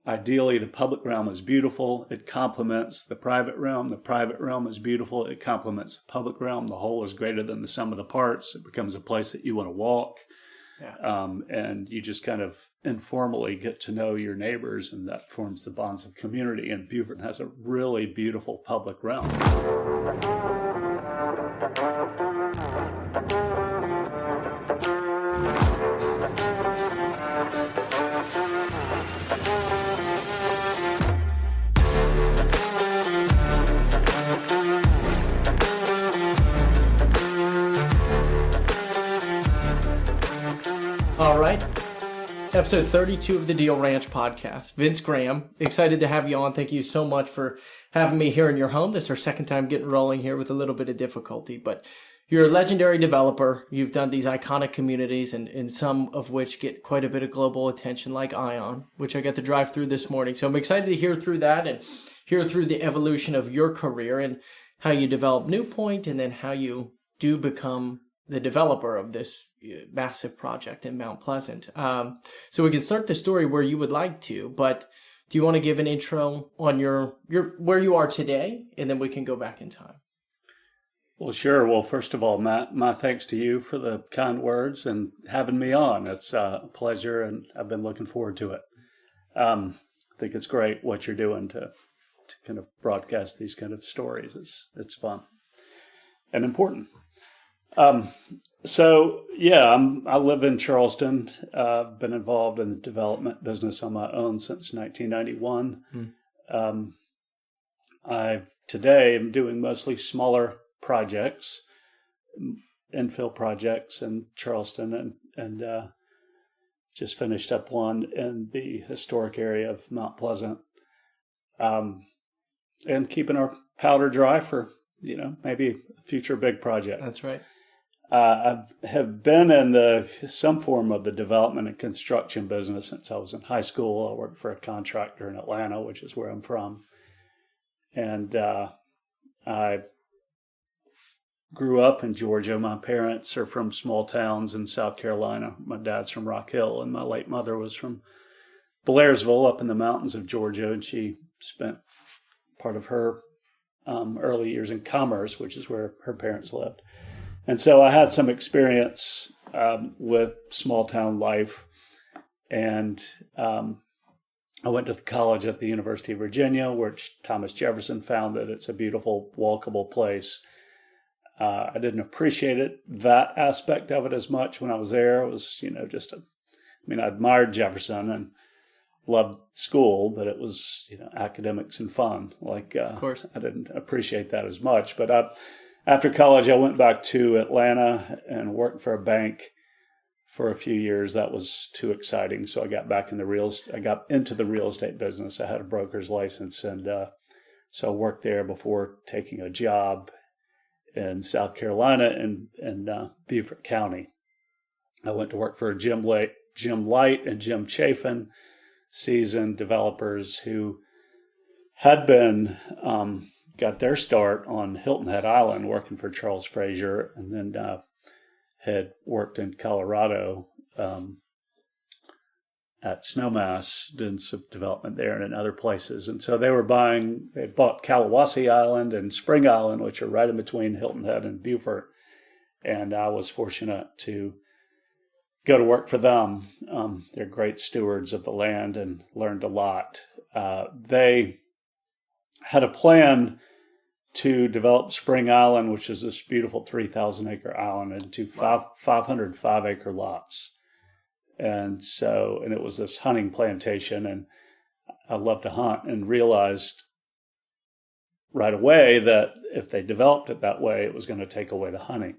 ideally, the public realm is beautiful. It complements the private realm. The private realm is beautiful. It complements the public realm. The whole is greater than the sum of the parts. It becomes a place that you want to walk. Yeah. And you just kind of informally get to know your neighbors, and that forms the bonds of community. And Beaufort has a really beautiful public realm. All right. Episode 32 of the Deal Ranch podcast. Vince Graham, excited to have you on. Thank you so much for having me here in your home. This is our second time getting rolling here with a little bit of difficulty, but you're a legendary developer. You've done these iconic communities, and some of which get quite a bit of global attention, like Ion, which I got to drive through this morning. So I'm excited to hear through that and hear through the evolution of your career and how you develop Newpoint, and then how you do become the developer of this massive project in Mount Pleasant. So we can start the story where you would like to, but do you want to give an intro on your where you are today, and then we can go back in time? Well, sure. Well, first of all, Matt, my thanks to you for the kind words and having me on. It's a pleasure, and I've been looking forward to it. I think it's great what you're doing to kind of broadcast these kind of stories. It's fun and important. So yeah, I live in Charleston. I've been involved in the development business on my own since 1991. I today am doing mostly smaller projects, infill projects in Charleston, and just finished up one in the historic area of Mount Pleasant, and keeping our powder dry for maybe a future big project. That's right. I have been in some form of the development and construction business since I was in high school. I worked for a contractor in Atlanta, which is where I'm from. And I grew up in Georgia. My parents are from small towns in South Carolina. My dad's from Rock Hill, and my late mother was from Blairsville up in the mountains of Georgia. And she spent part of her early years in Commerce, which is where her parents lived. And so I had some experience with small town life, and I went to college at the University of Virginia, which Thomas Jefferson founded. It's a beautiful, walkable place. I didn't appreciate that aspect of it as much when I was there. It was, I admired Jefferson and loved school, but it was, academics and fun. Of course, I didn't appreciate that as much, but after college, I went back to Atlanta and worked for a bank for a few years. That was too exciting, so I got back in I got into the real estate business. I had a broker's license, and so I worked there before taking a job in South Carolina in Beaufort County. I went to work for Jim Light and Jim Chafin, seasoned developers who had been got their start on Hilton Head Island working for Charles Frazier, and then had worked in Colorado at Snowmass, doing some development there and in other places. And so they bought Kalawasi Island and Spring Island, which are right in between Hilton Head and Beaufort. And I was fortunate to go to work for them. They're great stewards of the land and learned a lot. They had a plan to develop Spring Island, which is this beautiful 3,000 acre island, into 505 acre lots. And it was this hunting plantation, and I love to hunt, and realized right away that if they developed it that way, it was going to take away the hunting.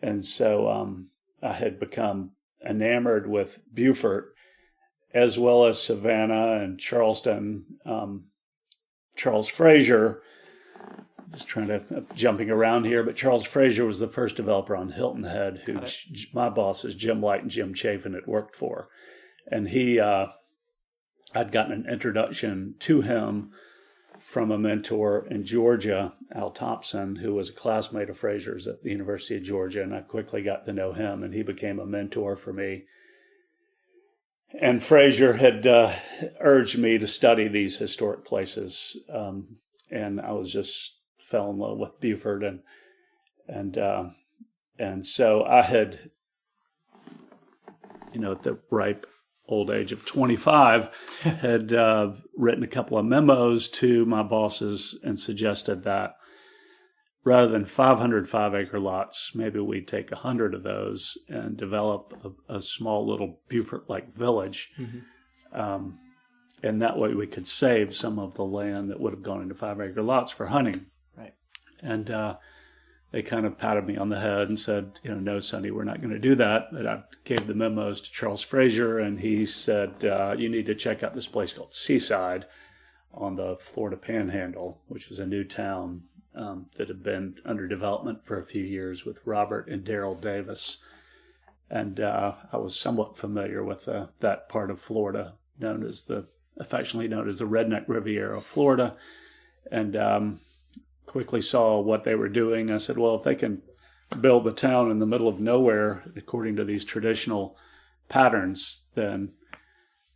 And so I had become enamored with Beaufort, as well as Savannah and Charleston. Charles Frazier, jumping around here, but Charles Frazier was the first developer on Hilton Head, who my bosses, Jim Light and Jim Chafin, had worked for. And I'd gotten an introduction to him from a mentor in Georgia, Al Thompson, who was a classmate of Frazier's at the University of Georgia, and I quickly got to know him, and he became a mentor for me. And Fraser had urged me to study these historic places, and I was just fell in love with Beaufort, and so I had, at the ripe old age of 25, had written a couple of memos to my bosses and suggested that rather than 500 5-acre lots, maybe we'd take 100 of those and develop a small little Beaufort-like village. Mm-hmm. And that way we could save some of the land that would have gone into 5-acre lots for hunting. Right. And they kind of patted me on the head and said, no, Sonny, we're not going to do that. But I gave the memos to Charles Fraser, and he said, you need to check out this place called Seaside on the Florida Panhandle, which was a new town that had been under development for a few years with Robert and Darrell Davis. And I was somewhat familiar with that part of Florida, affectionately known as the Redneck Riviera of Florida, and quickly saw what they were doing. I said, well, if they can build a town in the middle of nowhere according to these traditional patterns, then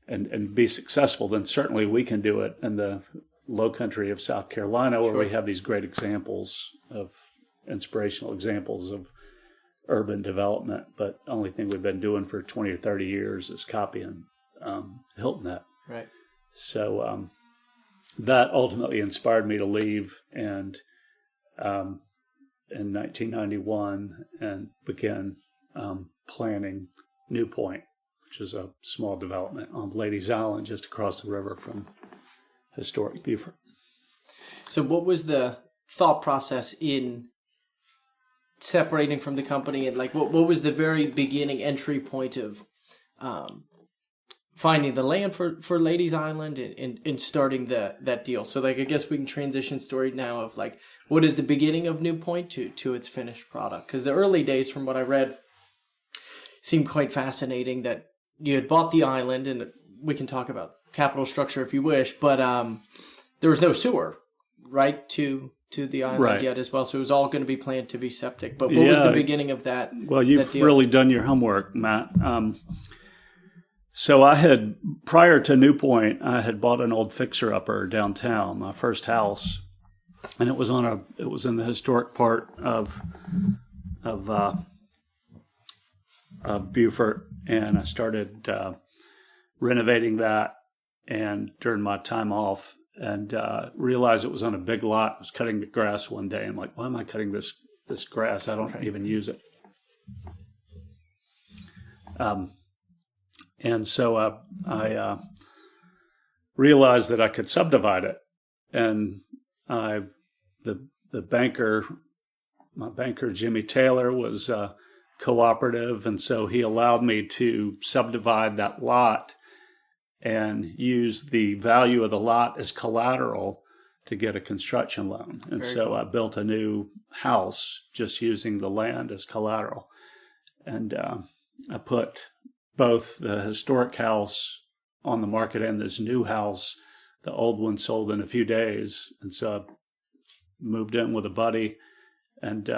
and be successful, then certainly we can do it in the low country of South Carolina, where we have these great inspirational examples of urban development. But the only thing we've been doing for 20 or 30 years is copying Hilton Head. Right. So that ultimately inspired me to leave and in 1991 and began planning Newpoint, which is a small development on Ladies Island just across the river from historic Beaufort. So what was the thought process in separating from the company, and what was the very beginning entry point of finding the land for Ladies Island and starting that deal? So I guess we can transition story now of what is the beginning of Newpoint to its finished product? Because the early days, from what I read, seemed quite fascinating, that you had bought the island, and we can talk about capital structure if you wish, but there was no sewer, right, to the island yet as well. So it was all going to be planned to be septic. But what was the beginning of that? Well, you've really done your homework, Matt. So I had, prior to Newpoint, I had bought an old fixer-upper downtown, my first house, and it was in the historic part of Beaufort, and I started renovating that. And during my time off, and realized it was on a big lot. I was cutting the grass one day. I'm like, why am I cutting this grass? I don't even use it. And so I realized that I could subdivide it. And the banker, my banker, Jimmy Taylor, was cooperative. And so he allowed me to subdivide that lot and use the value of the lot as collateral to get a construction loan. And so I built a new house just using the land as collateral. And I put both the historic house on the market and this new house. The old one sold in a few days. And so I moved in with a buddy and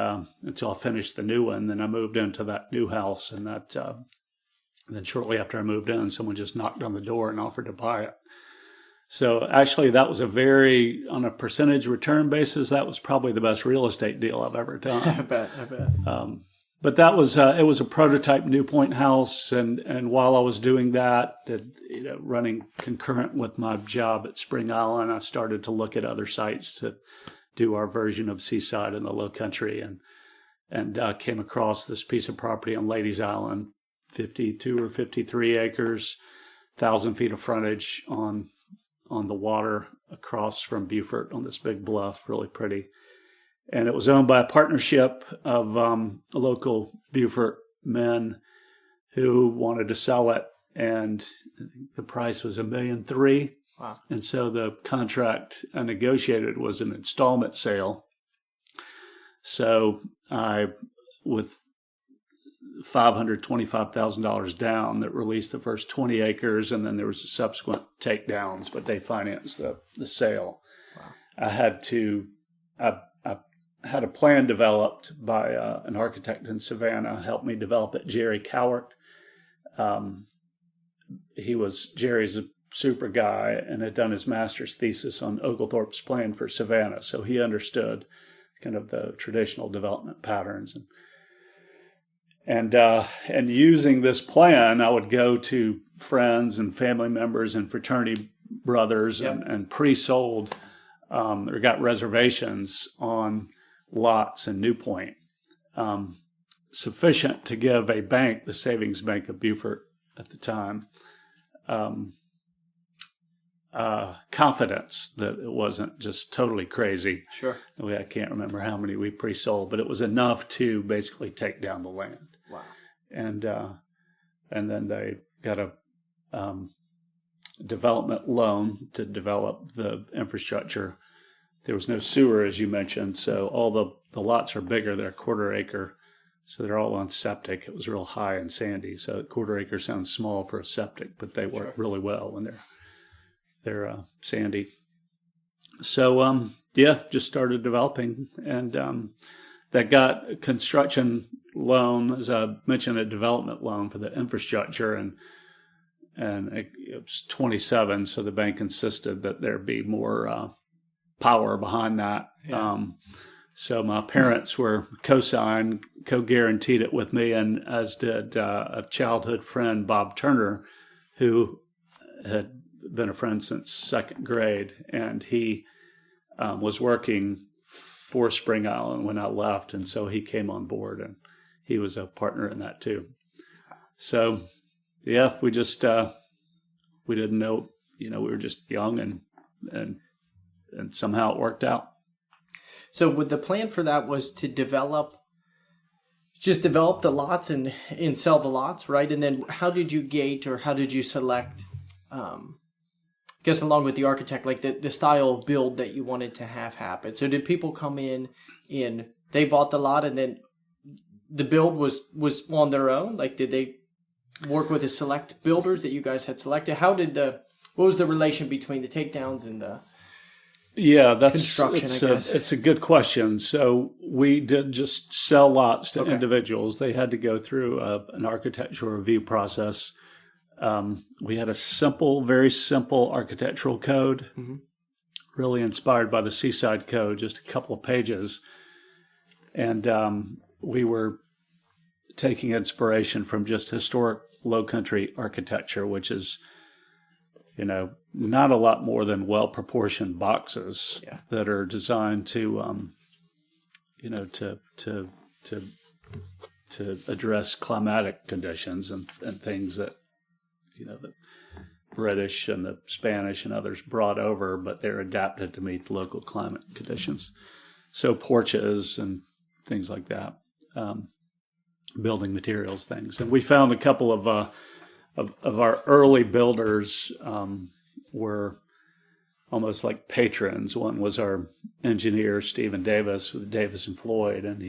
until I finished the new one. Then I moved into that new house, and that then shortly after I moved in, someone just knocked on the door and offered to buy it. So actually, that was on a percentage return basis, that was probably the best real estate deal I've ever done. I bet. But that was it was a prototype Newpoint house, and while I was doing that, running concurrent with my job at Spring Island, I started to look at other sites to do our version of Seaside in the Low Country, and came across this piece of property on Ladies Island. 52 or 53 acres, 1,000 feet of frontage on the water across from Beaufort on this big bluff, really pretty. And it was owned by a partnership of local Beaufort men who wanted to sell it, and I think the price was $1.3 million. Wow. And so the contract I negotiated was an installment sale. So I, with $525,000 down, that released the first 20 acres, and then there was subsequent takedowns, but they financed the sale. Wow. I had a plan developed by an architect in Savannah, helped me develop it, Jerry Cowart. Jerry's a super guy and had done his master's thesis on Oglethorpe's plan for Savannah. So he understood kind of the traditional development patterns. And using this plan, I would go to friends and family members and fraternity brothers and pre-sold or got reservations on lots in Newpoint, sufficient to give a bank, the Savings Bank of Beaufort at the time, confidence that it wasn't just totally crazy. Sure. I can't remember how many we pre-sold, but it was enough to basically take down the land. Wow. And then they got a development loan to develop the infrastructure. There was no sewer, as you mentioned, so all the lots are bigger. They're a quarter acre, so they're all on septic. It was real high and sandy, so a quarter acre sounds small for a septic, but they work really well when they're sandy. So just started developing, and that got a construction loan, as I mentioned, a development loan for the infrastructure, and it was 27. So the bank insisted that there be more power behind that. Yeah. So my parents were co-guaranteed it with me, and as did a childhood friend, Bob Turner, who had been a friend since second grade, and he was working for Spring Island when I left, and so he came on board, and he was a partner in that too. So, we just we didn't know, we were just young, and somehow it worked out. So, would the plan for that was to develop the lots and sell the lots, right? And then how did you gate, or how did you select? I guess along with the architect, like the style of build that you wanted to have happen. So did people come in they bought the lot and then the build was on their own? Like, did they work with the select builders that you guys had selected? What was the relation between the takedowns and the construction, I guess? It's a good question. So we did just sell lots to individuals. They had to go through an architectural review process. We had a very simple architectural code, really inspired by the Seaside Code, just a couple of pages. And we were taking inspiration from just historic low country architecture, which is, not a lot more than well-proportioned boxes that are designed to, to address climatic conditions and things that, the British and the Spanish and others brought over, but they're adapted to meet the local climate conditions. So porches and things like that, building materials things. And we found a couple of our early builders were almost like patrons. One was our engineer, Stephen Davis, with Davis and Floyd, and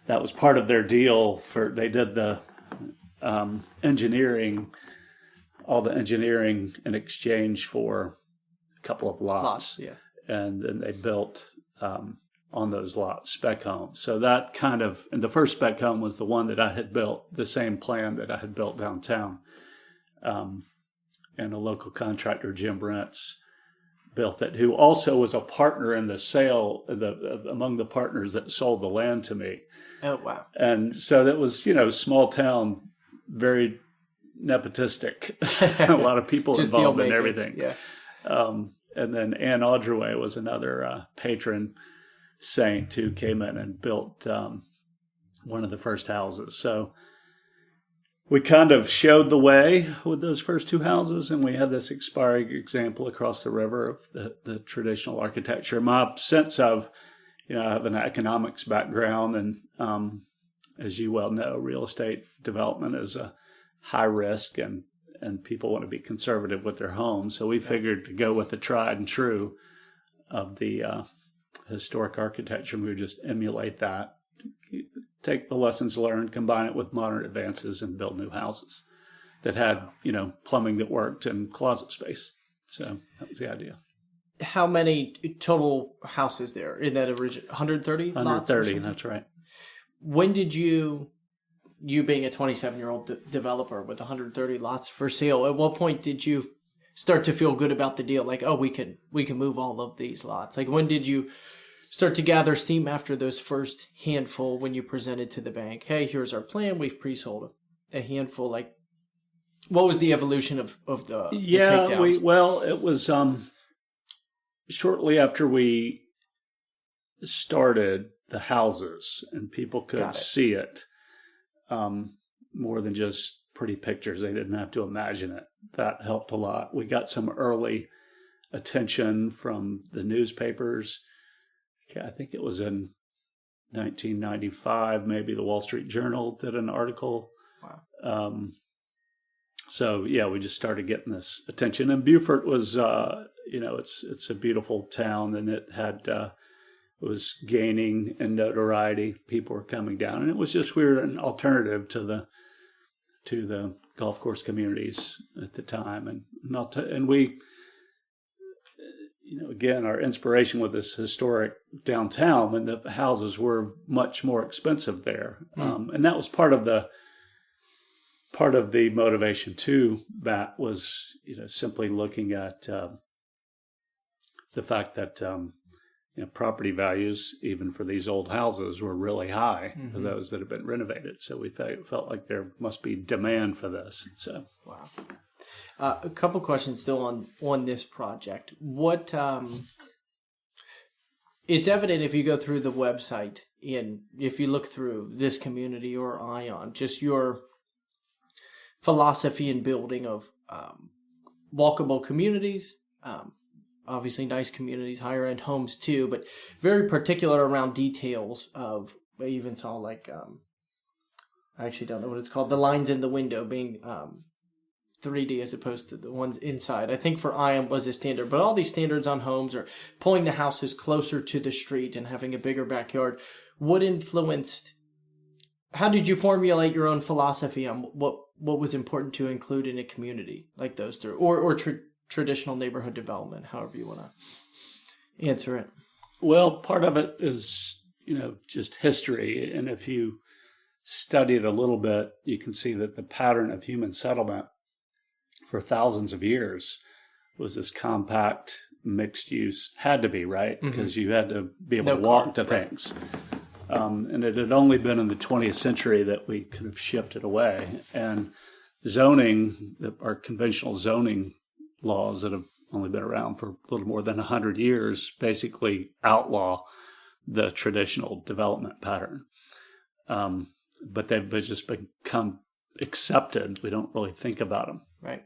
that was part of their deal they did the engineering, all the engineering in exchange for a couple of lots. And then they built on those lots spec homes. So that and the first spec home was the one that I had built, the same plan that I had built downtown. And a local contractor, Jim Brentz, built it, who also was a partner in the sale, among the partners that sold the land to me. Oh, wow. And so that was, small town, very nepotistic. A lot of people involved in everything. Yeah. And then Ann Audreway was another patron saint who came in and built one of the first houses. So we kind of showed the way with those first two houses, and we had this inspiring example across the river of the traditional architecture. My sense of, I have an economics background, and as you well know, real estate development is a high risk, and people want to be conservative with their homes. So we figured to go with the tried and true of the historic architecture. We would just emulate that, take the lessons learned, combine it with modern advances, and build new houses that had, plumbing that worked and closet space. So that was the idea. How many total houses there in that original 130 lots? 130, that's right. When did you you being a 27-year-old developer with 130 lots for sale, at what point did you start to feel good about the deal? Like, oh, we can move all of these lots. Like, when did you start to gather steam after those first handful when you presented to the bank? Hey, here's our plan. We've pre-sold a handful. Like, what was the evolution of the takedowns? It was shortly after we started the houses and people could see it, more than just pretty pictures. They didn't have to imagine it. That helped a lot. We got some early attention from the newspapers. I think it was in 1995, maybe the Wall Street Journal did an article. Wow. We just started getting this attention. And Beaufort was, it's a beautiful town, and it had was gaining in notoriety. People were coming down, and it was just, we were an alternative to the golf course communities at the time, and we. Again, our inspiration with this historic downtown, when the houses were much more expensive there, and that was part of the motivation too. That was, simply looking at the fact that property values, even for these old houses, were really high for those that have been renovated. So we felt like there must be demand for this. So wow. A couple questions still on this project. What it's evident if you go through the website and if you look through this community or Ion, just your philosophy in building of walkable communities, obviously nice communities, higher end homes too, but very particular around details of. I even saw I actually don't know what it's called. The lines in the window being 3D as opposed to the ones inside. I think for IAM was a standard, but all these standards on homes are pulling the houses closer to the street and having a bigger backyard. What influenced? How did you formulate your own philosophy on what was important to include in a community like those three, or traditional neighborhood development, however you want to answer it? Well, part of it is just history, and if you study it a little bit, you can see that the pattern of human settlement for thousands of years was this compact, mixed use. Had to be, right? Because you had to be able to walk to things. And it had only been in the 20th century that we could have shifted away. And zoning, our conventional zoning laws that have only been around for a little more than 100 years, basically outlaw the traditional development pattern. But they've just become accepted. We don't really think about them. Right.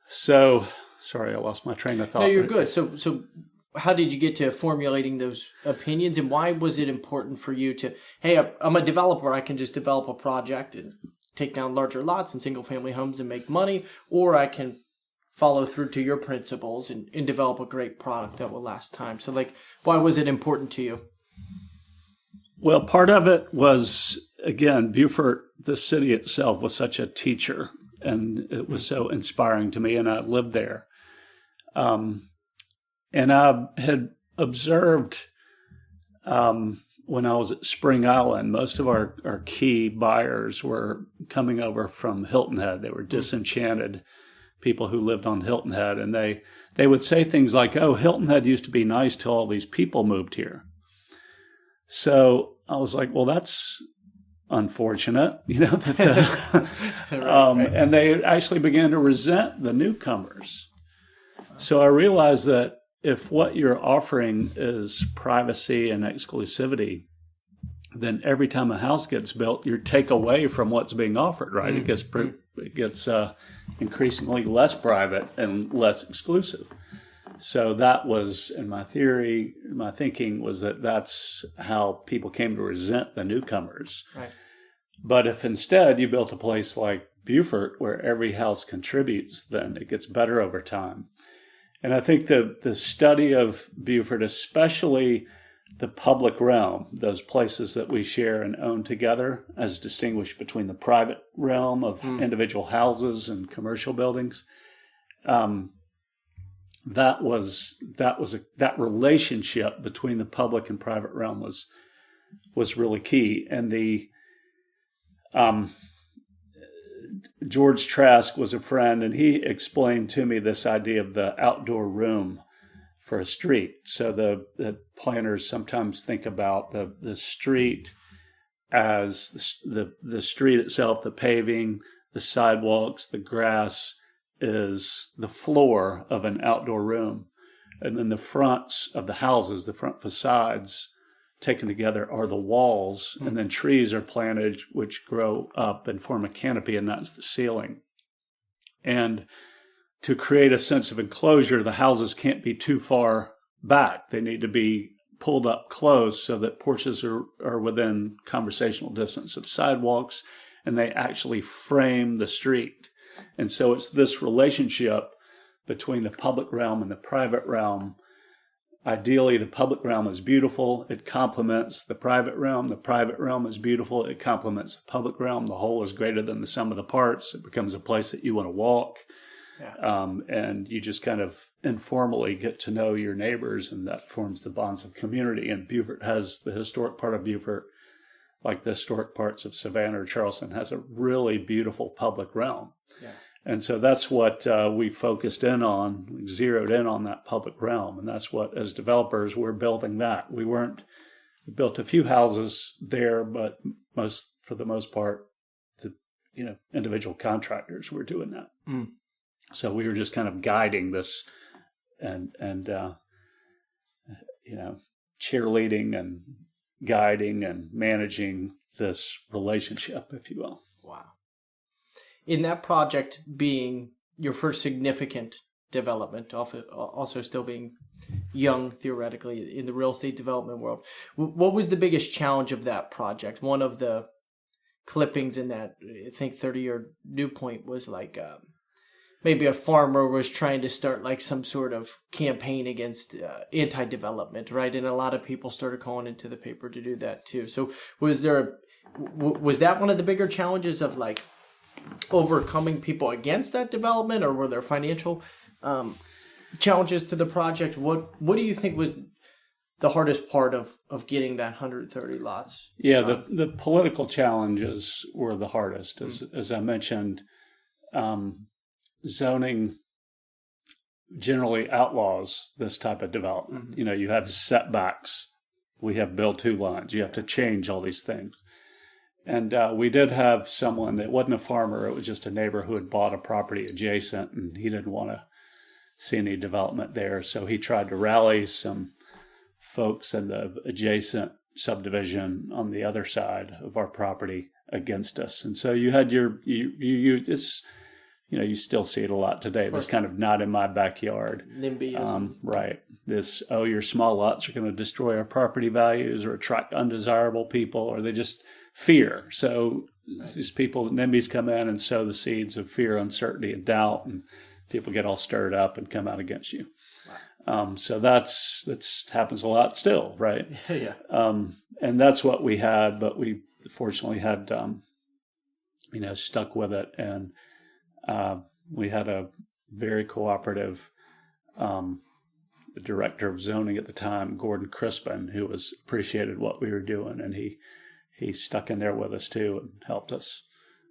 Sorry, I lost my train of thought. No, you're good. So how did you get to formulating those opinions, and why was it important for you to, hey, I'm a developer, I can just develop a project and take down larger lots and single family homes and make money, or I can follow through to your principles and develop a great product that will last time. So why was it important to you? Well, part of it was, again, Beaufort, the city itself, was such a teacher, and it was so inspiring to me, and I lived there. And I had observed when I was at Spring Island, most of our key buyers were coming over from Hilton Head. They were disenchanted people who lived on Hilton Head, and they would say things like, oh, Hilton Head used to be nice till all these people moved here. So I was like, well, that's unfortunate, that right. And they actually began to resent the newcomers. So I realized that if what you're offering is privacy and exclusivity, then every time a house gets built, you take away from what's being offered, right? Mm-hmm. It gets increasingly less private and less exclusive. So that was, in my theory, my thinking was that that's how people came to resent the newcomers. Right. But if instead you built a place like Beaufort where every house contributes, then it gets better over time. And I think the study of Beaufort, especially the public realm, those places that we share and own together, as distinguished between the private realm of individual houses and commercial buildings, that relationship between the public and private realm was was really key. And the George Trask was a friend, and he explained to me this idea of the outdoor room for a street. So the planners sometimes think about the street as the street itself, the paving, the sidewalks, the grass is the floor of an outdoor room. And then the fronts of the houses, the front facades taken together are the walls, and then trees are planted which grow up and form a canopy, and that's the ceiling. And to create a sense of enclosure, the houses can't be too far back. They need to be pulled up close so that porches are within conversational distance of sidewalks, and they actually frame the street. And so it's this relationship between the public realm and the private realm. Ideally, the public realm is beautiful. It complements the private realm. The private realm is beautiful. It complements the public realm. The whole is greater than the sum of the parts. It becomes a place that you want to walk. Yeah. And you just kind of informally get to know your neighbors, and that forms the bonds of community. And Beaufort has the historic part of Beaufort, like the historic parts of Savannah or Charleston, has a really beautiful public realm. Yeah. And so that's what we focused in on, we zeroed in on that public realm. And that's what, as developers, we're building that. We built a few houses there, but for the most part, the individual contractors were doing that. Mm. So we were just kind of guiding this and cheerleading and guiding and managing this relationship, if you will. Wow. In that project being your first significant development, also still being young theoretically in the real estate development world, what was the biggest challenge of that project? One of the clippings in that, I think 30-year Newpoint was like maybe a farmer was trying to start like some sort of campaign against anti-development, right? And a lot of people started calling into the paper to do that too. So was that one of the bigger challenges of like overcoming people against that development, or were there financial challenges to the project? What do you think was the hardest part of getting that 130 lots? Yeah, the political challenges were the hardest. As I mentioned, zoning generally outlaws this type of development. Mm-hmm. You have setbacks. We have build two lines. You have to change all these things. And we did have someone that wasn't a farmer. It was just a neighbor who had bought a property adjacent, and he didn't want to see any development there. So he tried to rally some folks in the adjacent subdivision on the other side of our property against us. And so you had you still see it a lot today. This kind of not in my backyard. NIMBYism. Right. Your small lots are going to destroy our property values or attract undesirable people, or they just fear. So these people, NIMBYs, come in and sow the seeds of fear, uncertainty, and doubt, and people get all stirred up and come out against you. Wow. So that's happens a lot still, right? Yeah. And that's what we had, but we fortunately had, stuck with it, and we had a very cooperative director of zoning at the time, Gordon Crispin, who appreciated what we were doing, and he stuck in there with us too and helped us.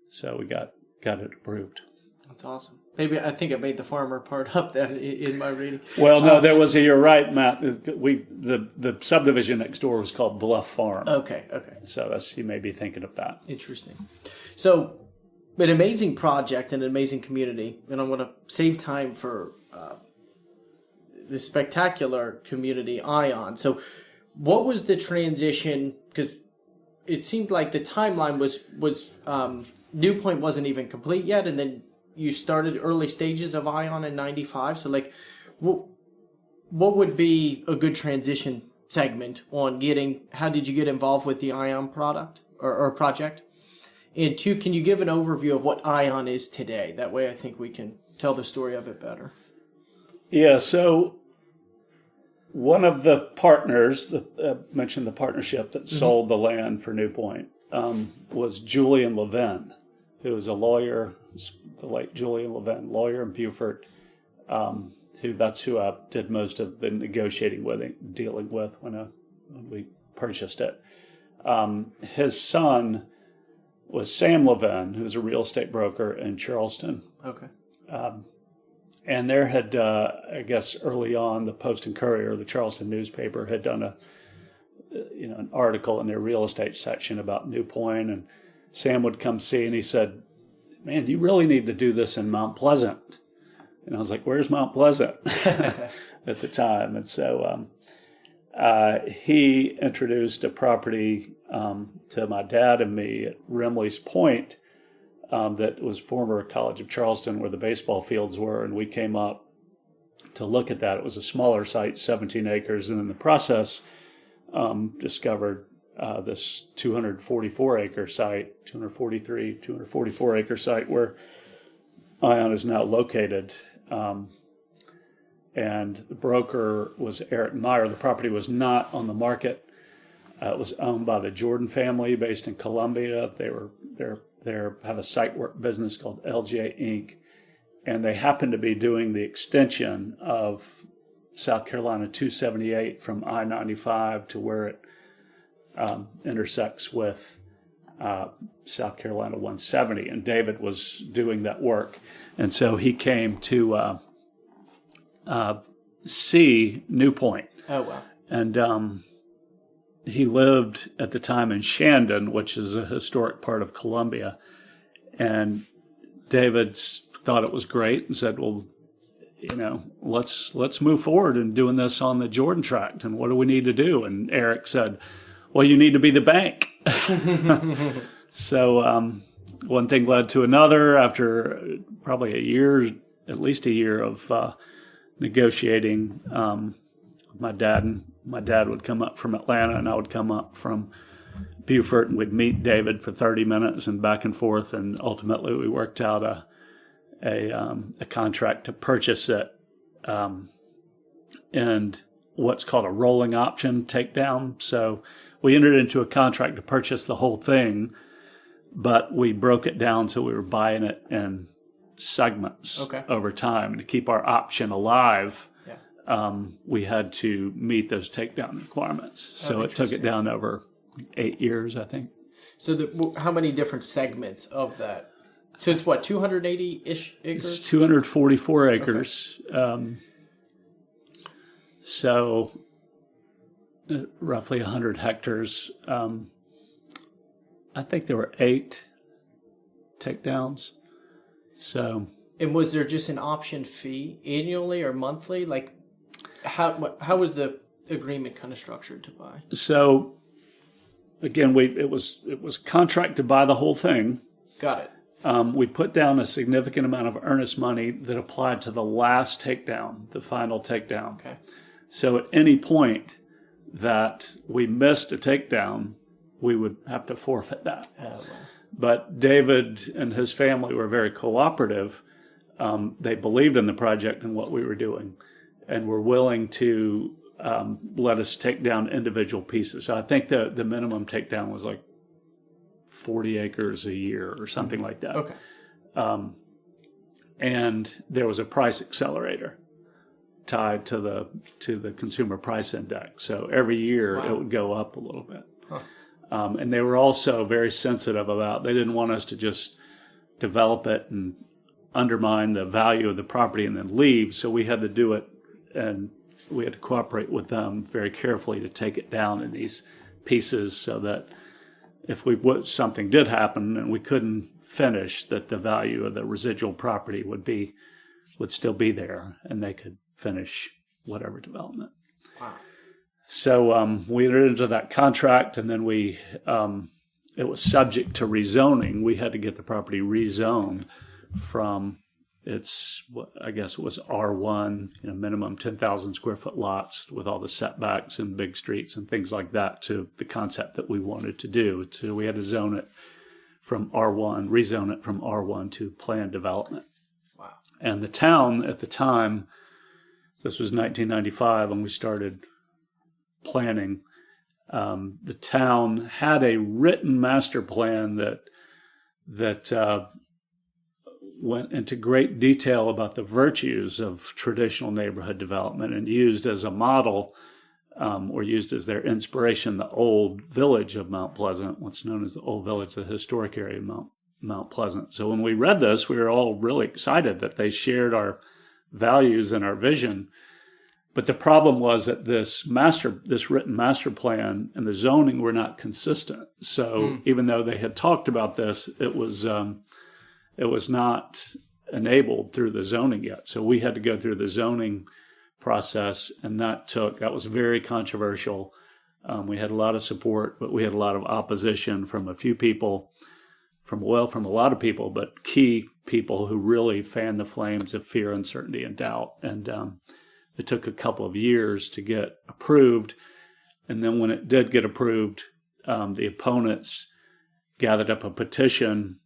So we got it approved. That's awesome. Maybe I think I made the farmer part up there in my reading. Well, no, you're right, Matt. The subdivision next door was called Bluff Farm. Okay. So you may be thinking of that. Interesting. So an amazing project and an amazing community, and I want to save time for the spectacular community, Ion. So what was the transition? Because it seemed like the timeline was Newpoint wasn't even complete yet, and then you started early stages of Ion in 95. So like, what would be a good transition segment on how did you get involved with the Ion product or project? And two, can you give an overview of what Ion is today? That way I think we can tell the story of it better. Yeah, so one of the partners, mentioned the partnership that sold the land for Newpoint, was Julian Levin, who was a lawyer, the late Julian Levin, lawyer in Beaufort, that's who I did most of the negotiating with, dealing with when we purchased it. his son was Sam Levin, who's a real estate broker in Charleston. Okay. And there had, I guess, early on, the Post and Courier, the Charleston newspaper, had done an article in their real estate section about Newpoint, and Sam would come see, and he said, "Man, you really need to do this in Mount Pleasant." And I was like, "Where's Mount Pleasant?" at the time. And so he introduced a property to my dad and me at Rimley's Point that was former College of Charleston, where the baseball fields were, and we came up to look at that. It was a smaller site, 17 acres, and in the process discovered this 244-acre site, 244-acre site where Ion is now located. And the broker was Eric Meyer. The property was not on the market. It was owned by the Jordan family based in Columbia. They have a site work business called LJ Inc. And they happened to be doing the extension of South Carolina 278 from I-95 to where it intersects with South Carolina 170. And David was doing that work. And so he came to see Newpoint. Oh, wow. And he lived at the time in Shandon, which is a historic part of Columbia. And David thought it was great and said, "Well, let's move forward in doing this on the Jordan tract. And what do we need to do?" And Eric said, "Well, you need to be the bank." So one thing led to another. After probably at least a year of negotiating, my dad would come up from Atlanta, and I would come up from Beaufort, and we'd meet David for 30 minutes and back and forth. And ultimately, we worked out a contract to purchase it, and what's called a rolling option takedown. So we entered into a contract to purchase the whole thing, but we broke it down so we were buying it in segments over time. And to keep our option alive, we had to meet those takedown requirements. So it took it down over 8 years, I think. So how many different segments of that? So it's what, 280-ish acres? It's 244 acres. Okay. So roughly 100 hectares. I think there were 8 takedowns. So. And was there just an option fee annually or monthly? Like, how was the agreement kind of structured to buy? So, again, it was a contract to buy the whole thing. Got it. We put down a significant amount of earnest money that applied to the last takedown, the final takedown. Okay. So at any point that we missed a takedown, we would have to forfeit that. Oh, wow. But David and his family were very cooperative. They believed in the project and what we were doing, and were willing to let us take down individual pieces. So I think the minimum takedown was like 40 acres a year or something like that. Okay. And there was a price accelerator tied to the consumer price index. So every year it would go up a little bit. Huh. And they were also very sensitive they didn't want us to just develop it and undermine the value of the property and then leave. So we had to do it, and we had to cooperate with them very carefully to take it down in these pieces so that if something did happen and we couldn't finish, that the value of the residual property would still be there, and they could finish whatever development. Wow. So we entered into that contract, and then it was subject to rezoning. We had to get the property rezoned from I guess it was R1, minimum 10,000 square foot lots with all the setbacks and big streets and things like that, to the concept that we wanted to do. So we had to rezone it from R1 to planned development. Wow. And the town at the time, this was 1995 when we started planning, the town had a written master plan that went into great detail about the virtues of traditional neighborhood development, and used as a model or used as their inspiration the old village of Mount Pleasant, what's known as the old village, the historic area of Mount Pleasant. So when we read this, we were all really excited that they shared our values and our vision. But the problem was that this written master plan and the zoning were not consistent. So even though they had talked about this, it was not enabled through the zoning yet. So we had to go through the zoning process, and that was very controversial. We had a lot of support, but we had a lot of opposition from a few people, from a lot of people, but key people who really fanned the flames of fear, uncertainty, and doubt. And it took a couple of years to get approved. And then when it did get approved, the opponents gathered up a petition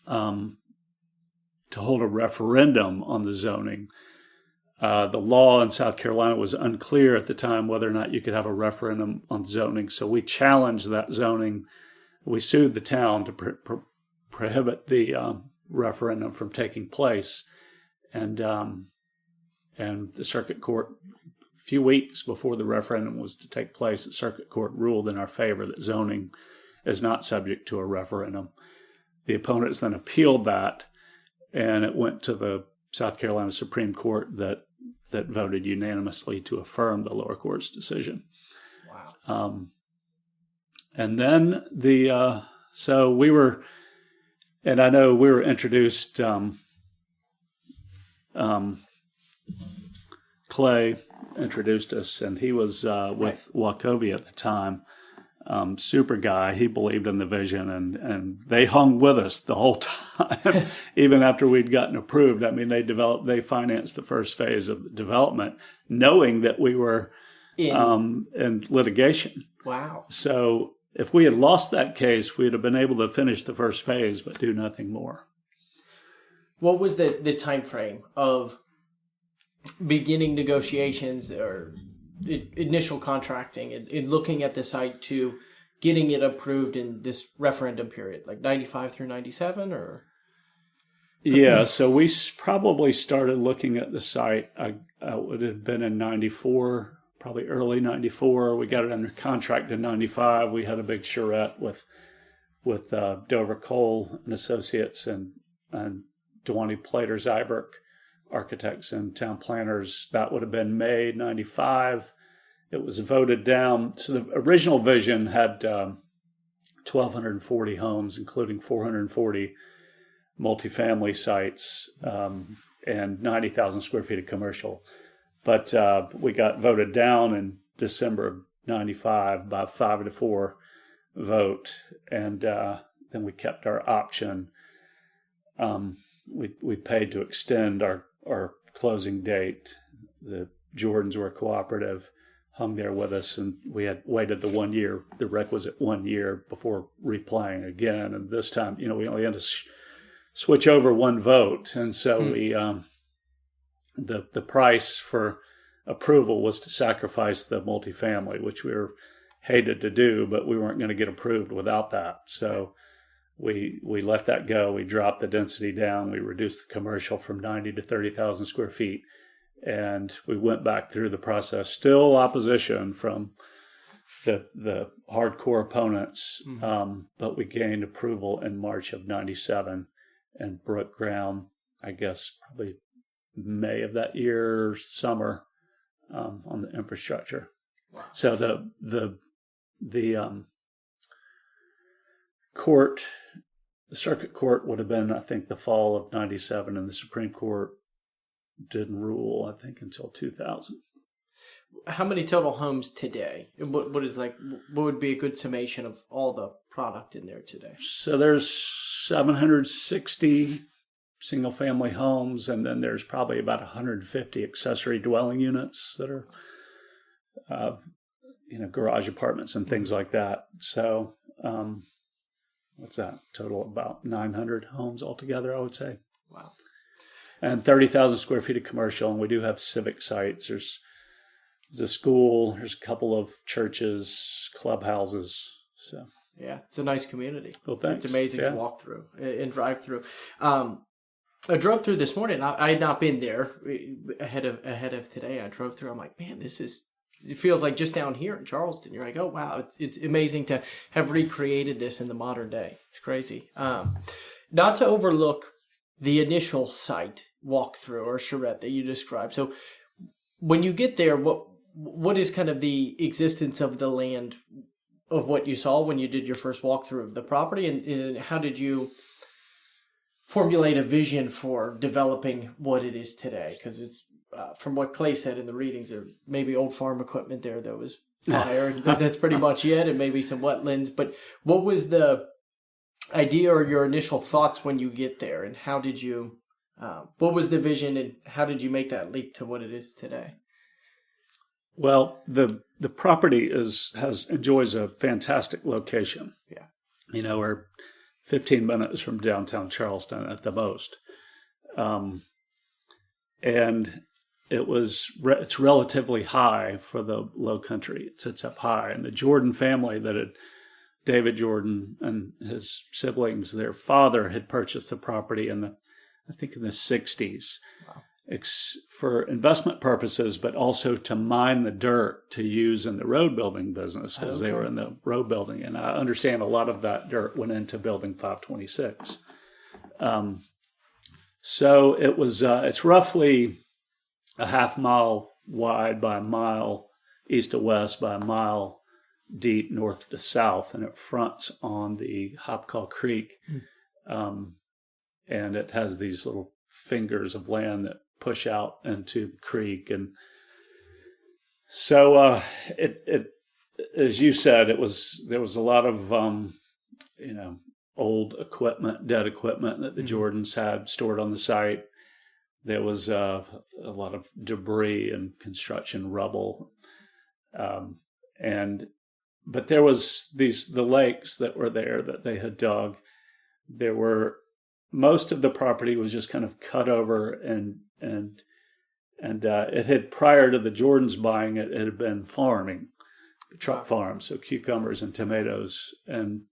to hold a referendum on the zoning. The law in South Carolina was unclear at the time whether or not you could have a referendum on zoning. So we challenged that zoning. We sued the town to prohibit the referendum from taking place. And the circuit court, a few weeks before the referendum was to take place, the circuit court ruled in our favor that zoning is not subject to a referendum. The opponents then appealed that, and it went to the South Carolina Supreme Court that voted unanimously to affirm the lower court's decision. Wow. And then so we were, and I know we were introduced, Clay introduced us, and he was with Wachovia at the time. Super guy. He believed in the vision, and they hung with us the whole time, even after we'd gotten approved. I mean, they financed the first phase of the development, knowing that we were in litigation. Wow. So if we had lost that case, we'd have been able to finish the first phase, but do nothing more. What was the time frame of beginning negotiations or initial contracting and looking at the site to getting it approved in this referendum period, like 95 through 97, or? Yeah, so we probably started looking at the site, I would have been in 94, probably early 94. We got it under contract in 95. We had a big charrette with Dover Cole and Associates and Dwani Plater Zyberk architects and town planners. That would have been May 95. It was voted down. So the original vision had 1,240 homes, including 440 multifamily sites and 90,000 square feet of commercial. But we got voted down in December of 95 by 5-4 vote. And then we kept our option. We paid to extend our closing date. The Jordans were cooperative, hung there with us, and we had waited the requisite 1 year before replaying again. And this time, we only had to switch over one vote. And so we, the price for approval was to sacrifice the multifamily, which we were hated to do, but we weren't going to get approved without that. So we let that go. We dropped the density down. We reduced the commercial from 90 to 30,000 square feet. And we went back through the process. Still opposition from the hardcore opponents, but we gained approval in March of 97 and broke ground, I guess, probably May of that year, summer, on the infrastructure. Wow. So the court, the circuit court would have been, I think, the fall of 97, and the Supreme Court didn't rule, I think, until 2000. How many total homes today? What would be a good summation of all the product in there today? So there's 760 single-family homes, and then there's probably about 150 accessory dwelling units that are, garage apartments and things like that. So, what's that? Total about 900 homes altogether, I would say. Wow. And 30,000 square feet of commercial, and we do have civic sites. There's a school, there's a couple of churches, clubhouses. So yeah, it's a nice community. Well, thanks. It's amazing to walk through and drive through. I drove through this morning. I had not been there ahead of today. I drove through. I'm like, man, this is it feels like just down here in Charleston. You're like, oh wow, it's amazing to have recreated this in the modern day. It's crazy. Not to overlook the initial site walkthrough or charrette that you described. So when you get there, what is kind of the existence of the land of what you saw when you did your first walkthrough of the property, and how did you formulate a vision for developing what it is today? Because it's from what Clay said in the readings, there may be old farm equipment there that was prior. That's pretty much it, and maybe some wetlands. But what was the idea or your initial thoughts when you get there, and how did you? What was the vision, and how did you make that leap to what it is today? Well, the property enjoys a fantastic location. Yeah, we're 15 minutes from downtown Charleston at the most, and it's relatively high for the Low Country. It sits up high, and the Jordan family David Jordan and his siblings, their father had purchased the property I think in the 60s. Wow. For investment purposes, but also to mine the dirt to use in the road building business, because they were in the road building. And I understand a lot of that dirt went into building 526. So it's roughly a half mile wide by a mile east to west by a mile deep north to south, and it fronts on the Hopcaw Creek. And it has these little fingers of land that push out into the creek. And so it as you said, there was a lot of old equipment, dead equipment that the Jordans had stored on the site. There was a lot of debris and construction rubble, but there was the lakes that were there that they had dug. There were most of the property was just kind of cut over, and it had, prior to the Jordans buying it, it had been farming, truck farms, so cucumbers and tomatoes. And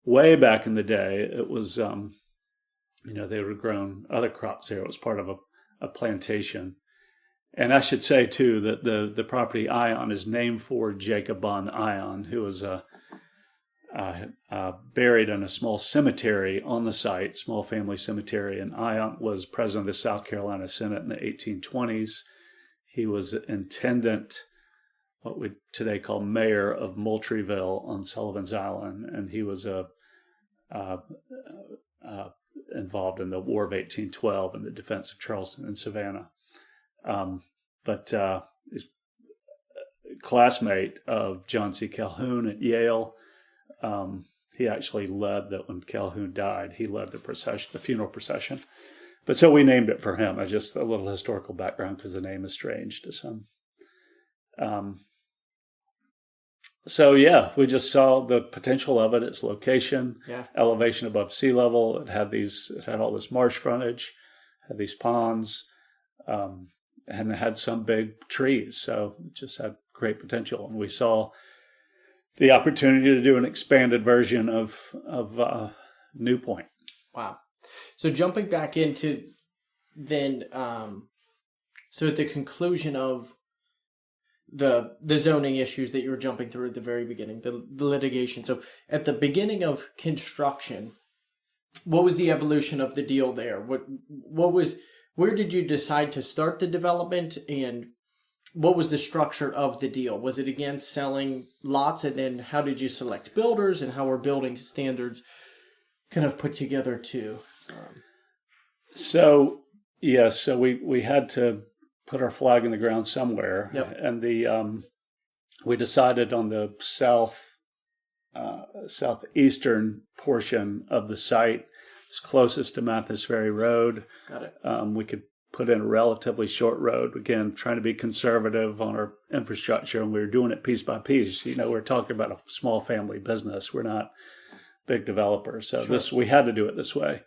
way back in the day, it was, they were grown other crops there. It was part of a plantation. And I should say, too, that the property Ion is named for Jacob Bon Ion, who was buried in a small cemetery on the site, small family cemetery. And Ion was president of the South Carolina Senate in the 1820s. He was intendant, what we today call mayor of Moultrieville on Sullivan's Island, and he was involved in the War of 1812 and the defense of Charleston and Savannah. But his classmate of John C. Calhoun at Yale. He actually led that when Calhoun died. He led the funeral procession. But so we named it for him. As just a little historical background, because the name is strange to some. So yeah, we just saw the potential of it. Its location, elevation above sea level. It had all this marsh frontage, had these ponds, and it had some big trees. So it just had great potential. And we saw the opportunity to do an expanded version of Newpoint. Wow. So jumping back into then, so at the conclusion of the zoning issues that you were jumping through at the very beginning, the litigation. So at the beginning of construction, what was the evolution of the deal there? Where did you decide to start the development, and what was the structure of the deal? Was it again selling lots, and then how did you select builders, and how were building standards kind of put together too? So we had to put our flag in the ground somewhere, and we decided on the southeastern portion of the site. It's closest to Hammonds Ferry Road. Got it. We could put in a relatively short road, again, trying to be conservative on our infrastructure, and we were doing it piece by piece. We're talking about a small family business. We're not big developers. So we had to do it this way.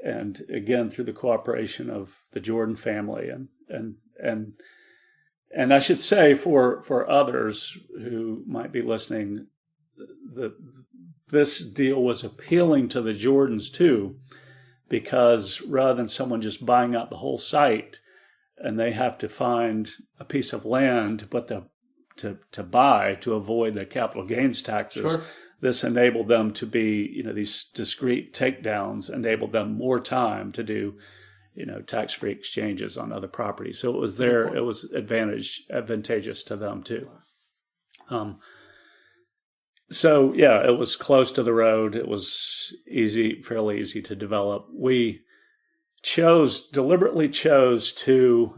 And again, through the cooperation of the Jordan family and I should say for others who might be listening, this deal was appealing to the Jordans too, because rather than someone just buying out the whole site and they have to find a piece of land, but the to buy to avoid the capital gains taxes. Sure. This enabled them to be, these discrete takedowns enabled them more time to do, tax-free exchanges on other properties. So it was it was advantageous to them too. So yeah, it was close to the road. It was fairly easy to develop. We deliberately chose to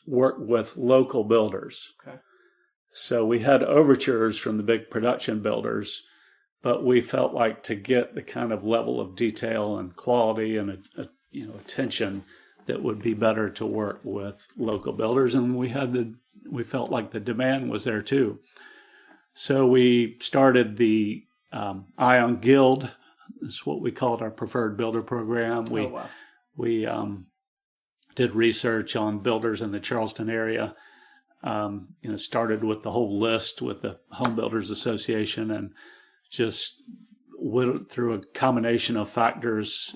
work with local builders. Okay. So we had overtures from the big production builders, but we felt like to get the kind of level of detail and quality and attention that would be better to work with local builders, and we felt like the demand was there too. So we started the Ion Guild. That's what we called our preferred builder program. We did research on builders in the Charleston area. Started with the whole list with the Home Builders Association, and just went through a combination of factors,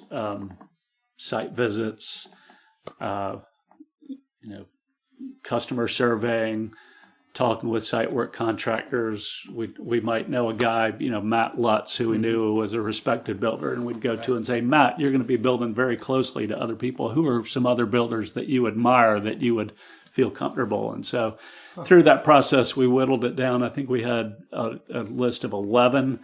site visits, customer surveying, talking with site work contractors. We might know a guy, Matt Lutz, who we knew was a respected builder, and we'd go to and say, Matt, you're going to be building very closely to other people. Who are some other builders that you admire that you would feel comfortable? And so through that process, we whittled it down. I think we had a list of 11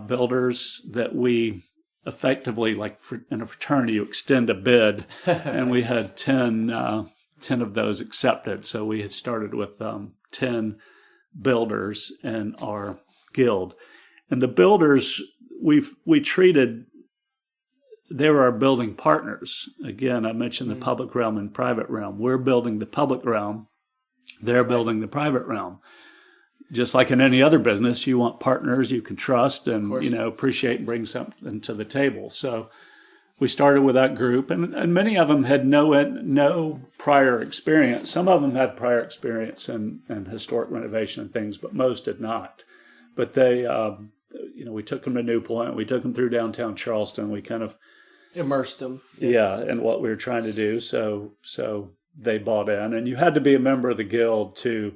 builders that we effectively, like in a fraternity, you extend a bid, and we had 10 of those accepted. So we had started with 10 builders in our guild. And the builders we treated, they were our building partners. Again, I mentioned the public realm and private realm. We're building the public realm. They're building the private realm. Just like in any other business, you want partners you can trust and appreciate and bring something to the table. So we started with that group, and many of them had no prior experience. Some of them had prior experience in historic renovation and things, but most did not. But they, we took them to Newpoint. We took them through downtown Charleston. We kind of immersed them. In what we were trying to do. So they bought in, and you had to be a member of the guild to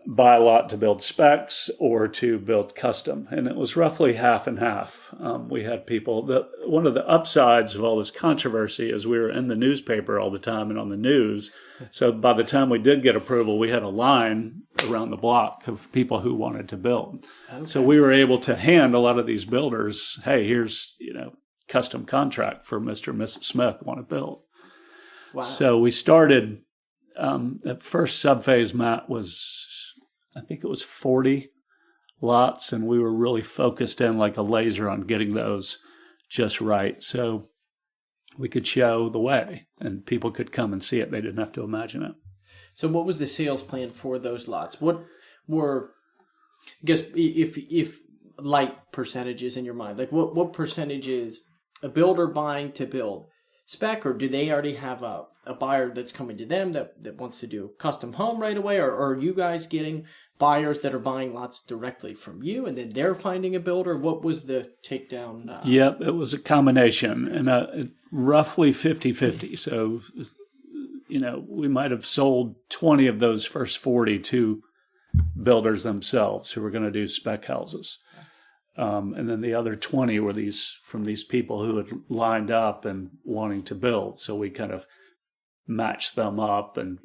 buy a lot to build specs or to build custom. And it was roughly half and half. We had people one of the upsides of all this controversy is we were in the newspaper all the time and on the news. So by the time we did get approval, we had a line around the block of people who wanted to build. Okay. So we were able to hand a lot of these builders, hey, here's, custom contract for Mr. and Mrs. Smith want to build. Wow. So we started, at first subphase, Matt, I think it was 40 lots, and we were really focused in like a laser on getting those just right. So we could show the way and people could come and see it. They didn't have to imagine it. So what was the sales plan for those lots? What were, I guess, if light percentages in your mind, like what percentage is a builder buying to build spec, or do they already have a buyer that's coming to them that wants to do a custom home right away? Or are you guys getting buyers that are buying lots directly from you and then they're finding a builder? What was the takedown? Yep, it was a combination, and roughly 50-50. So, we might have sold 20 of those first 40 to builders themselves who were going to do spec houses. And then the other 20 were from these people who had lined up and wanting to build. So we kind of matched them up, and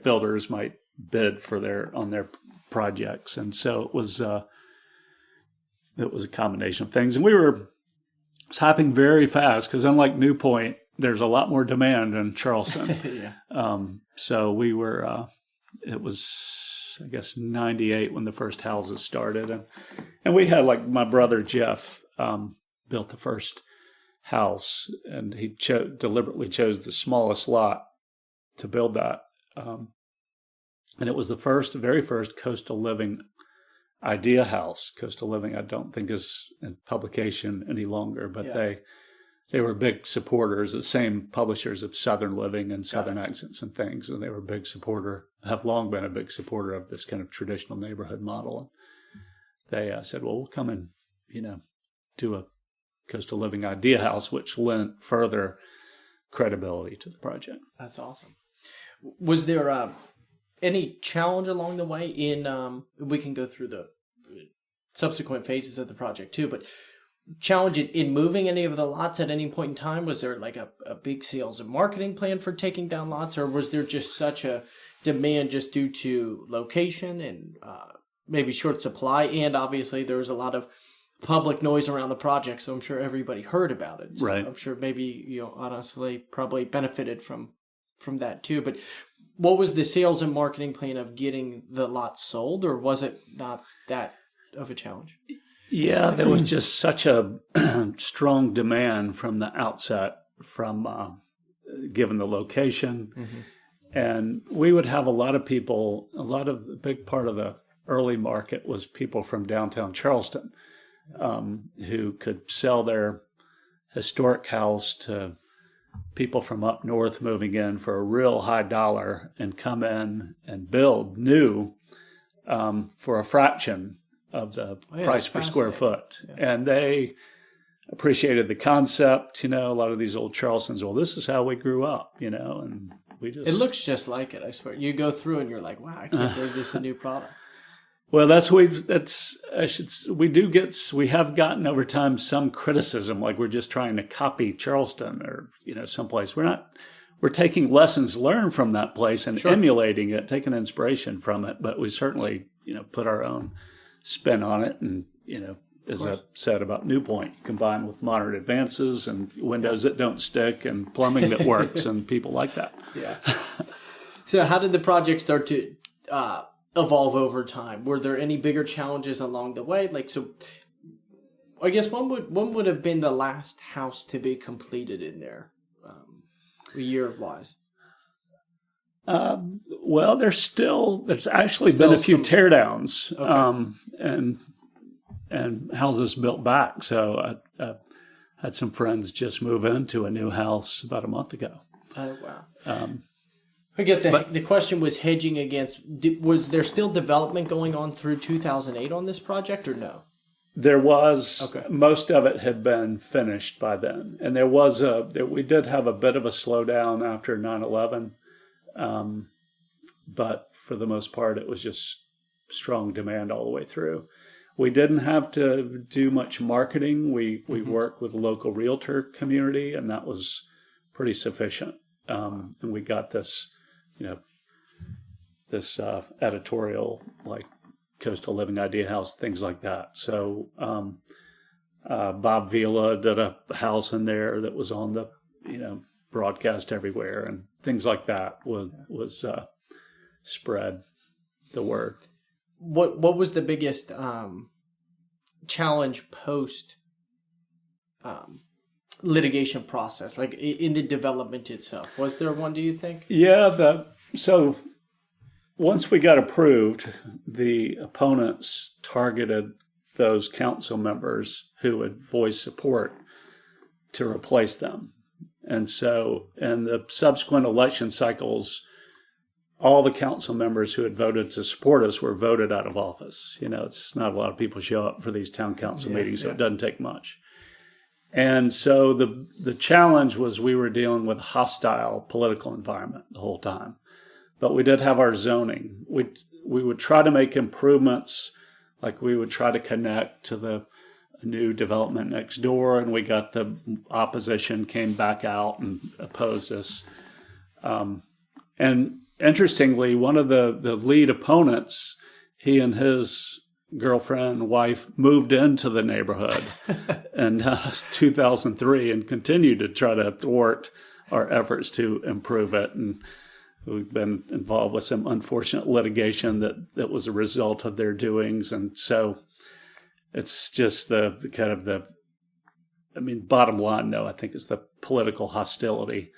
builders might bid on their projects. And so it was a combination of things. And it's happening very fast because unlike Newpoint, there's a lot more demand in Charleston. Yeah. So we were, it was, I guess, 98 when the first houses started. And we had, my brother Jeff built the first house, and he deliberately chose the smallest lot to build that. And it was the very first coastal living idea house. Coastal living, I don't think, is in publication any longer, but they were big supporters, the same publishers of Southern Living and Southern Accents and things. And they were have long been a big supporter of this kind of traditional neighborhood model. They said, well, we'll come and, do a coastal living idea house, which lent further credibility to the project. That's awesome. Was there any challenge along the way in, we can go through the subsequent phases of the project too, but challenge in moving any of the lots at any point in time? Was there like a big sales and marketing plan for taking down lots, or was there just such a demand just due to location and maybe short supply? And obviously there was a lot of public noise around the project, so I'm sure everybody heard about it. So right. I'm sure maybe, honestly probably benefited from that too. But what was the sales and marketing plan of getting the lots sold, or was it not that of a challenge? Yeah, there was just such a strong demand from the outset, from given the location. Mm-hmm. And we would have a lot of people, the big part of the early market was people from downtown Charleston who could sell their historic house to people from up north moving in for a real high dollar and come in and build new for a fraction of the price per square foot. Yeah. And they appreciated the concept, a lot of these old Charlestons, well, this is how we grew up, and we just... It looks just like it, I swear. You go through and you're like, wow, I can't believe this is a new product. Well, we have gotten over time some criticism, like we're just trying to copy Charleston or, someplace. We're taking lessons learned from that place and sure. emulating it, taking inspiration from it, but we certainly, put our own spin on it. And, as I said about Newpoint, combined with modern advances and windows that don't stick and plumbing that works and people like that. Yeah. So how did the project start to evolve over time? Were there any bigger challenges along the way? I guess when would have been the last house to be completed in there, year-wise? Well, there's actually been a few teardowns, okay. And houses built back. So I had some friends just move into a new house about a month ago. Oh, wow. I guess the question was hedging against, was there still development going on through 2008 on this project or no? There was. Okay. Most of it had been finished by then. And we did have a bit of a slowdown after 9/11. But for the most part, it was just strong demand all the way through. We didn't have to do much marketing. We worked with the local realtor community, and that was pretty sufficient. And we got this, editorial like Coastal Living Idea House, things like that. So Bob Vila did a house in there that was on the, broadcast everywhere, and things like that was spread the word. What was the biggest challenge post litigation process, like in the development itself? Was there one, do you think? Yeah, so once we got approved, the opponents targeted those council members who would voice support to replace them. And so in the subsequent election cycles, all the council members who had voted to support us were voted out of office. It's not a lot of people show up for these town council meetings, so it doesn't take much. And so the challenge was we were dealing with a hostile political environment the whole time. But we did have our zoning. We would try to make improvements, like we would try to connect to the new development next door, and we got the opposition came back out and opposed us. And interestingly, one of the lead opponents, he and his girlfriend, wife, moved into the neighborhood in 2003 and continued to try to thwart our efforts to improve it. And we've been involved with some unfortunate litigation that was a result of their doings. And so it's just bottom line, though, I think is the political hostility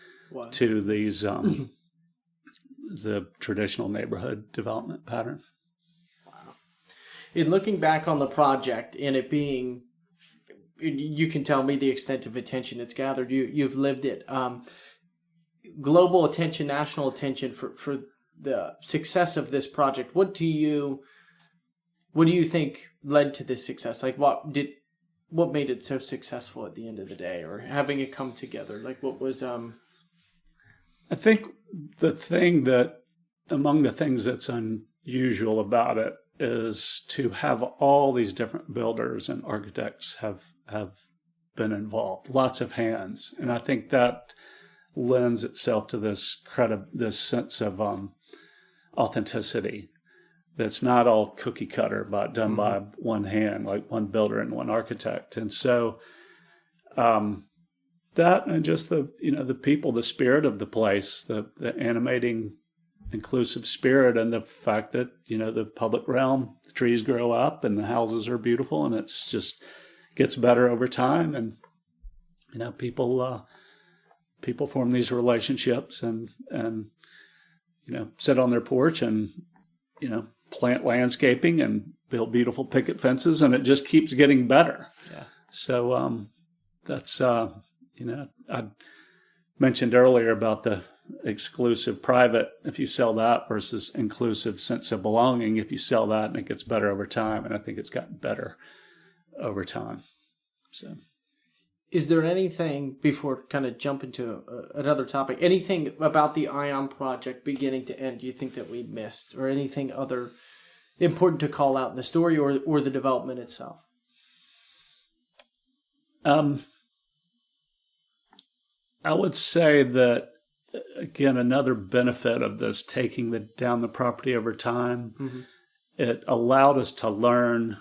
to these, the traditional neighborhood development pattern. Wow. In looking back on the project and it being, you can tell me the extent of attention it's gathered. You've lived it. Global attention, national attention for the success of this project. What do you think led to this success? Like what made it so successful at the end of the day, or having it come together? Like what was I think the thing that among the things that's unusual about it is to have all these different builders and architects have been involved, lots of hands, and I think that lends itself to this sense of authenticity. That's not all cookie cutter, but done by one hand, like one builder and one architect. And so that, and just the people, the spirit of the place, the animating, inclusive spirit, and the fact that, the public realm, the trees grow up and the houses are beautiful, and it's just gets better over time. And, people form these relationships and sit on their porch and, plant landscaping and build beautiful picket fences, and it just keeps getting better. Yeah. So that's, I mentioned earlier about the exclusive private, if you sell that, versus inclusive sense of belonging, if you sell that, and it gets better over time. And I think it's gotten better over time. So, is there anything, before kind of jump into another topic, anything about the Ion project beginning to end you think that we missed, or anything other important to call out in the story or the development itself? I would say that, again, another benefit of this taking down the property over time, it allowed us to learn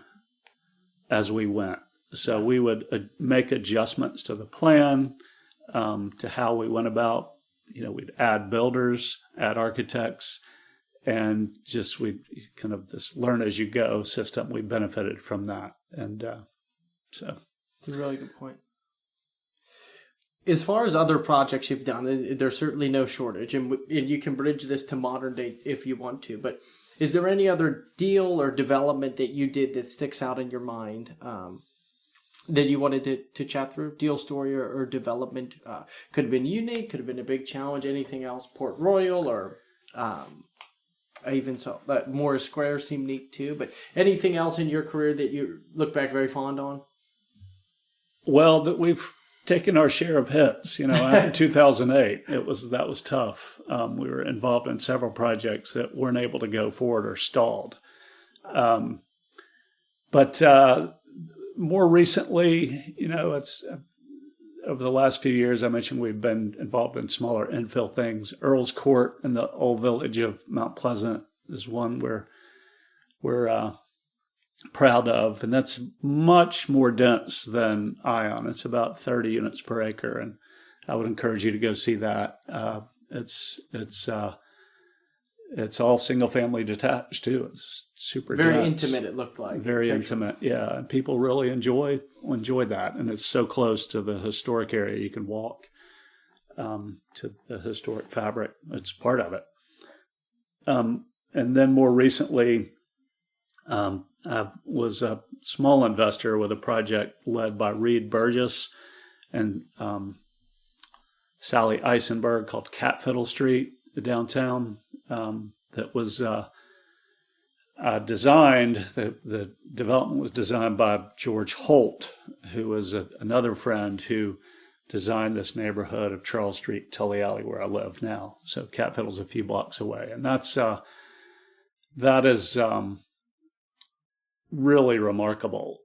as we went. So we would make adjustments to the plan, to how we went about. We'd add builders, add architects, and we'd kind of this learn as you go system. We benefited from that, and so it's a really good point. As far as other projects you've done, there's certainly no shortage, and you can bridge this to modern day if you want to. But is there any other deal or development that you did that sticks out in your mind that you wanted to chat through? Deal story or development? Could have been unique, could have been a big challenge. Anything else? Port Royal or even so, Morris Square seemed neat too. But anything else in your career that you look back very fond on? Well, that we've taken our share of hits. After 2008, that was tough. We were involved in several projects that weren't able to go forward or stalled. But more recently, it's over the last few years, I mentioned we've been involved in smaller infill things. Earl's Court in the old village of Mount Pleasant is one we're proud of, and that's much more dense than Ion. It's about 30 units per acre, and I would encourage you to go see that. It's all single family detached too. It's super very dense. Intimate. It looked like very intimate, yeah. And people really enjoy that, and it's so close to the historic area. You can walk to the historic fabric. It's part of it. And then more recently, I was a small investor with a project led by Reed Burgess and Sally Eisenberg called Catfiddle Street downtown. That was designed. The development was designed by George Holt, who was another friend who designed this neighborhood of Charles Street, Tully Alley, where I live now. So Catfiddle's a few blocks away, and that is really remarkable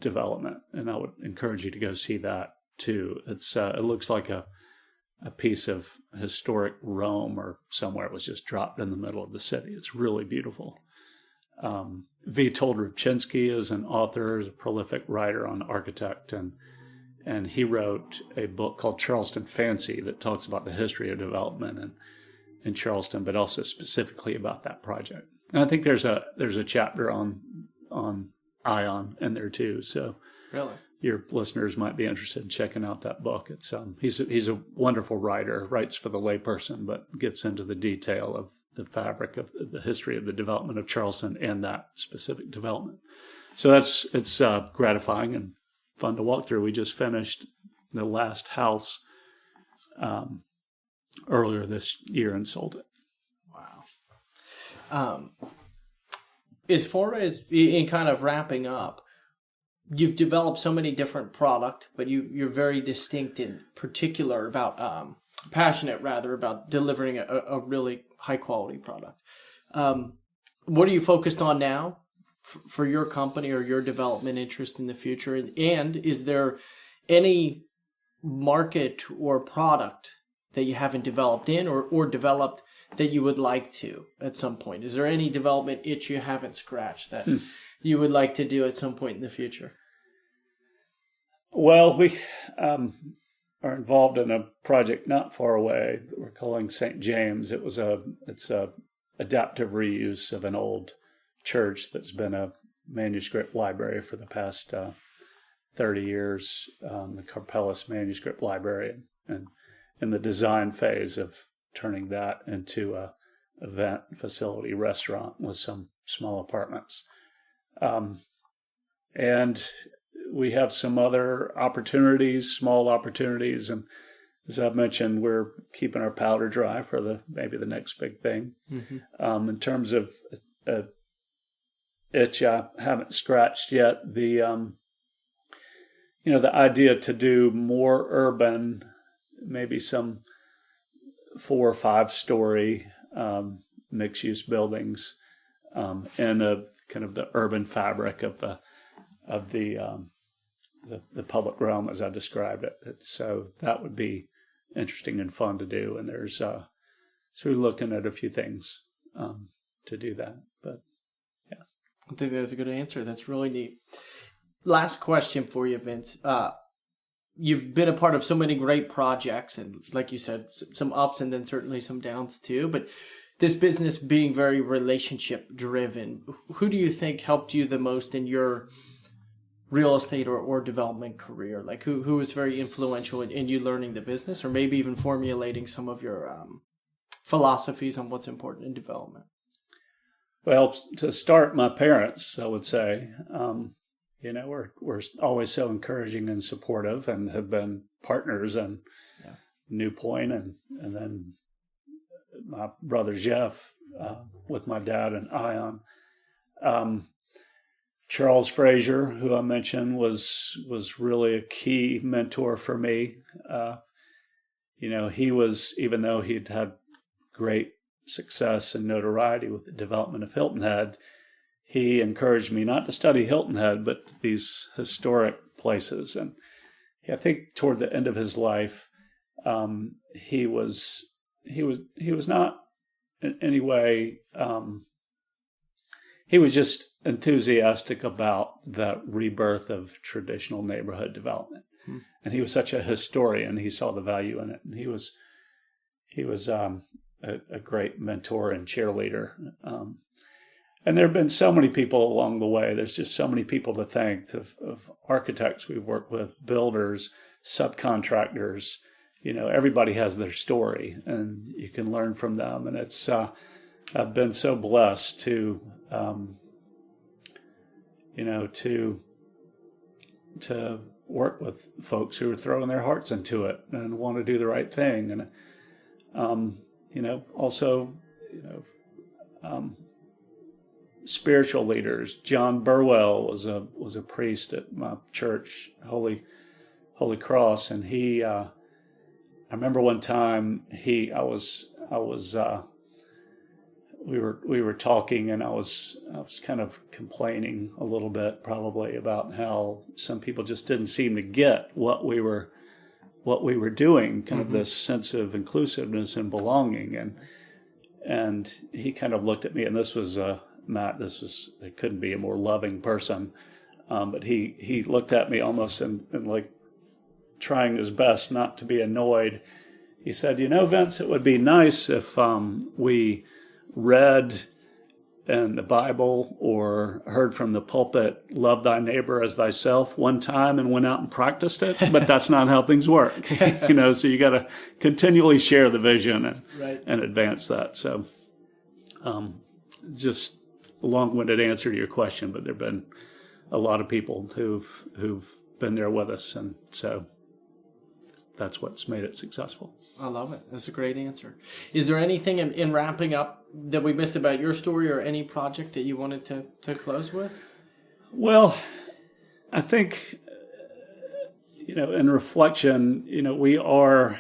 development, and I would encourage you to go see that too. It looks like a piece of historic Rome or somewhere. It was just dropped in the middle of the city. It's really beautiful. Witold Rybczynski is an author, is a prolific writer on architect, and he wrote a book called Charleston Fancy that talks about the history of development in Charleston, but also specifically about that project. And I think there's a chapter on Ion in there too. So really, your listeners might be interested in checking out that book. It's he's a wonderful writer, writes for the layperson, but gets into the detail of the fabric of the history of the development of Charleston and that specific development. So it's gratifying and fun to walk through. We just finished the last house earlier this year and sold it. Wow. As far as in kind of wrapping up, you've developed so many different product, but you're very distinct in particular about passionate rather about delivering a really high quality product. What are you focused on now for your company or your development interest in the future? And is there any market or product that you haven't developed in or developed that you would like to at some point? Is there any development itch you haven't scratched that you would like to do at some point in the future? Well, we are involved in a project not far away that we're calling St. James. It's a adaptive reuse of an old church that's been a manuscript library for the past 30 years, the Carpellis Manuscript Library, and in the design phase of turning that into a event facility restaurant with some small apartments. And we have some other opportunities, small opportunities, and as I've mentioned, we're keeping our powder dry for maybe the next big thing. Mm-hmm. In terms of itch, I haven't scratched yet. The idea to do more urban, maybe some 4 or 5 story mixed-use buildings in a kind of the urban fabric of the public realm as I described it. So that would be interesting and fun to do. And there's so we're looking at a few things to do that. But yeah, I think that's a good answer. That's really neat. Last question for you, Vince. You've been a part of so many great projects, and like you said, some ups and then certainly some downs too. But this business being very relationship driven, who do you think helped you the most in your real estate or development career? Like who was very influential in you learning the business, or maybe even formulating some of your philosophies on what's important in development? Well, to start, my parents, I would say. We're always so encouraging and supportive, and have been partners in Newpoint, and then my brother Jeff with my dad and Ion. Charles Frazier, who I mentioned, was really a key mentor for me. He was, even though he'd had great success and notoriety with the development of Hilton Head, he encouraged me not to study Hilton Head, but these historic places. And I think toward the end of his life, he was not in any way. He was just enthusiastic about the rebirth of traditional neighborhood development, and he was such a historian. He saw the value in it, and he was a great mentor and cheerleader. And there have been so many people along the way. There's just so many people to thank, of architects we've worked with, builders, subcontractors. Everybody has their story, and you can learn from them. And it's I've been so blessed to work with folks who are throwing their hearts into it and want to do the right thing. And also spiritual leaders. John Burwell was a priest at my church, Holy Cross, and he. I remember one time we were talking, and I was kind of complaining a little bit, probably, about how some people just didn't seem to get what we were doing, kind of this sense of inclusiveness and belonging, and he kind of looked at me, and this was Matt, it couldn't be a more loving person, but he looked at me almost and like trying his best not to be annoyed. He said, Vince, it would be nice if we read in the Bible or heard from the pulpit, love thy neighbor as thyself, one time and went out and practiced it, but that's not how things work. So you got to continually share the vision and advance that. So just a long-winded answer to your question, but there have been a lot of people who've been there with us, and so that's what's made it successful. I love it. That's a great answer. Is there anything in wrapping up that we missed about your story, or any project that you wanted to close with? Well, I think, in reflection, we are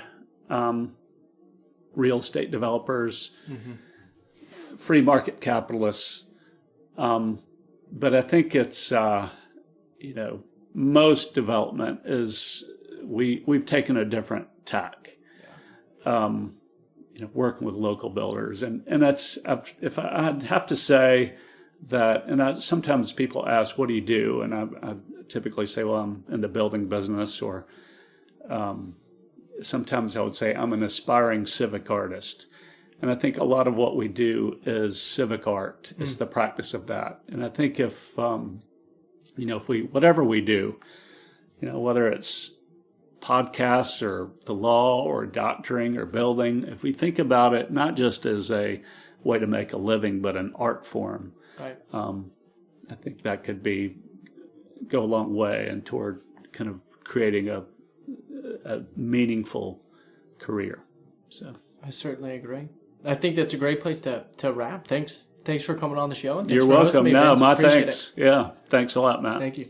real estate developers, free market capitalists. But I think it's, most development is, we've taken a different tack, working with local builders. And that's, if I'd have to say that, and sometimes people ask, what do you do? And I typically say, well, I'm in the building business, or sometimes I would say I'm an aspiring civic artist. And I think a lot of what we do is civic art. It's the practice of that. And I think if whatever we do, whether it's podcasts or the law or doctoring or building, if we think about it not just as a way to make a living, but an art form, right. I think that could go a long way and toward kind of creating a meaningful career. So I certainly agree. I think that's a great place to wrap. Thanks for coming on the show. And thanks You're for hosting welcome. me, No, Vince. my Appreciate thanks. it. Yeah, thanks a lot, Matt. Thank you.